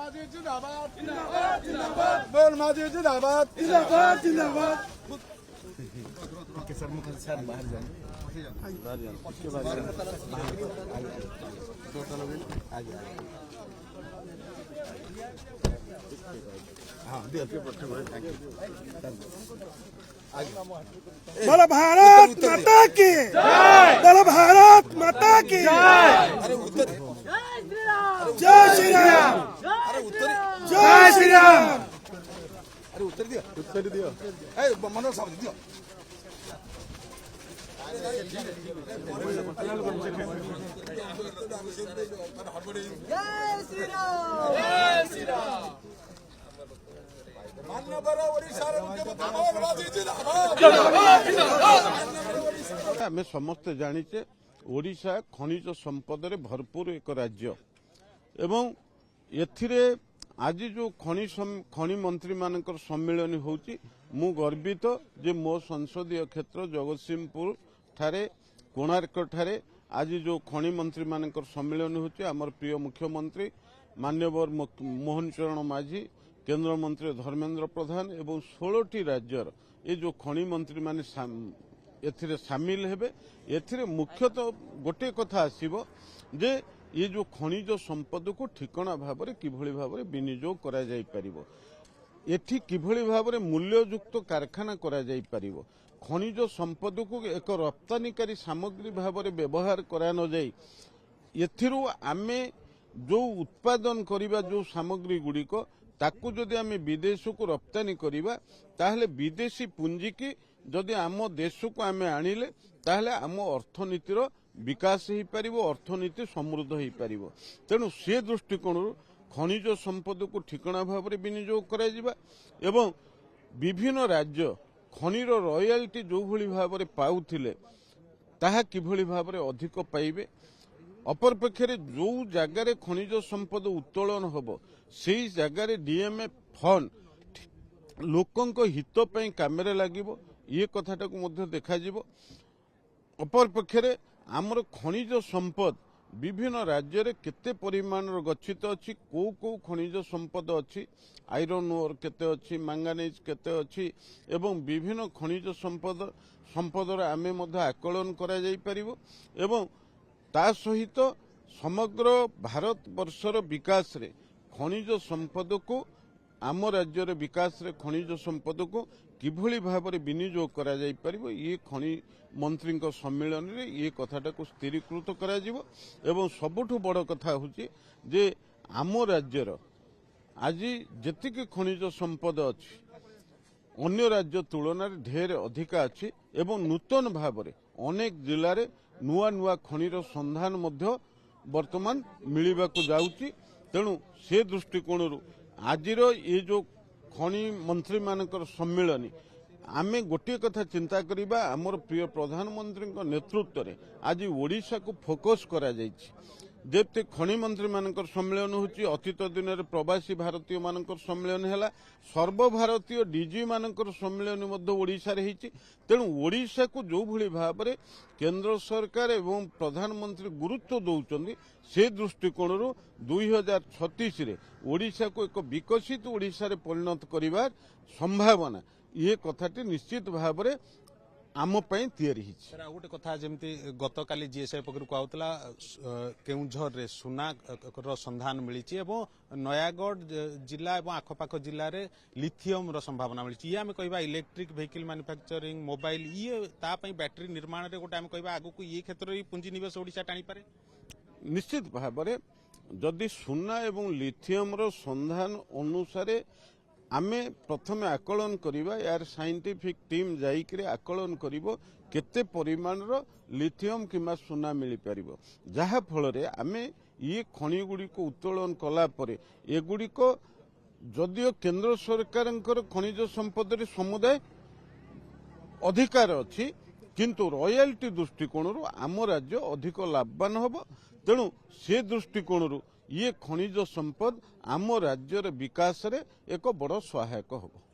माझी जिंदाबाद जिंदाबाद जिंदाबाद बोल माझी जिंदाबाद जिंदाबाद जिंदाबाद सर मुख सर बाहर जाए उसके बाद टोटल आगे हाँ दिया बोलो भारत माता की बोलो भारत माता की अरे उत्तर जय श्री राम अरे उत्तर जय श्री राम अरे उत्तर दियो मनोज साहब दियो जय श्री राम जय श्री राम आम समस्ते जाचे ओडिशा खनिज संपद भरपूर एक राज्य एवं एथिरे आज जो खनि मंत्री मानकर सम्मेलन होची मु गर्वित जे मो संसदीय क्षेत्र जगतसिंहपुर ठारे कोणार्क ठारे आज जो खनि मंत्री मानकर सम्मेलन होची आमर प्रिय मुख्यमंत्री मान्यवर मोहन चरण माझी केंद्र मंत्री धर्मेंद्र प्रधान एवं 16टी राज्यर ये जो खनि मंत्री माने एथिरे सामिल हेबे एथिरे मुख्यतः गोटे कथा आसीबो जे ये जो खनिज संपद को ठिकणा भाव में किभली भाव में विनियोग करा जाई परिबो एठी किभली भाव में मूल्ययुक्त कारखाना करा जाई परिबो खनिज संपद को एक रप्तानीकारी सामग्री भाव में व्यवहार करा न जाई एथिरु आमे जो उत्पादन करिबा जो सामग्री गुड़िक ताकू जदि आमे विदेश को रप्तानी करिबा ताहले विदेशी पुंजी की जदि आम देश को आमे आनिले ताहले आम अर्थनीतिर विकास हो पार अर्थनीति समृद्ध हो पार तेणु से दृष्टिकोण खनिज संपद को ठिकणा भाव में विनियोग करा एवं विभिन्न राज्य खनिर रॉयल्टी जो भली भाव में पाउथिले ताहा किभली भाव में अधिक पाइबे अपरपक्षे जो जगार खनिज संपद उत्तोलन हम से जगार डीएमएफ फंड लोकों हित पई कामेरे लागिबो ये कथाटा को मध्य देखा जिवो अपरपक्षे आमर खनिज संपद विभिन्न राज्य रे केते परिमाण गच्छित अच्छी को खनिज संपद अच्छी आयरन ओर केते अच्छी मैंगानीज केते अच्छी एवं विभिन्न खनिज संपद आमे मध्य आकलन करा जाई परिबो एवं ता सहित समग्र भारत वर्षर विकास रे खनिज संपद को आम राज्य रे विकास रे खनिज संपद को किभली भाव में विनियोग करा जाई परिबो ये खनि मंत्री सम्मेलन रे ये कथाटा को स्थिरीकृत करा जिवो एवं सबुठु बड़ कथा होची जे आम राज्यर आज जेतिक खनिज संपद अच्छी अन्य राज्य तुलन ढेर अधिका अच्छी एवं नूतन भाव में अनेक जिले में नुआ नुआ खनिर संधान मध्य वर्तमान मिलवा को जाउची तेणु से दृष्टिकोण आजिर ये जो खनि मंत्री मानकर सम्मेलन आमे गोटे कथा चिंता करिबा आमर प्रिय प्रधानमंत्री नेतृत्व में आज ओडिशा को फोकस करा जायछि जेते खनि मंत्री मानकर सम्मेलन होची अतीत दिन में प्रवासी भारतीय मानकर सम्मेलन हैला सर्वभारतीय डीजी मानकर सम्मेलन मध्य ओडिशा रे हिची तेणु ओडिशा को जो भली भाव में केंद्र सरकार एवं प्रधानमंत्री गुरुत्व दौरान से दृष्टिकोण 2036 रे ओडिशा को एक विकसित ओडिशा रे परिणत करिवार संभावना ये कथाटी निश्चित भाव में आम तैयारी गोटे कथा जमी गत काली जीएसआई पक्ष कहला केउझर रे सुना संधान मिली नयागढ़ जिला और आखपाख जिले में लिथियम संभावना मिली ये आम कह इलेक्ट्रिक व्हीकल मैन्युफैक्चरिंग मोबाइल ये तापाई बैटेरी निर्माण रे गोटे आम कह आगक ये क्षेत्र में पुंजीनिवेश ओडिशा टाणी पारे निश्चित भाव में जदि सुना एवं लिथियम संधान अनुसार आमे प्रथमे आकलन करिबा यार साइंटिफिक टीम जाइकरे आकलन करिबो केते परिमाण रो लिथियम किमा सुना मिली परिबो जहा फल रे आमे ये खनि गुडी को उत्तोलन कला परे एगुडी को जदियो केंद्र सरकारंकर खनिज संपद रे समुदाय अधिकार अछि किंतु रॉयल्टी दृष्टिकोण आम राज्य अधिक लाभवान हबो तेणु से दृष्टिकोण ये खनिज संपद आम राज्यर विकास रे एक बड़ सहायक होबो।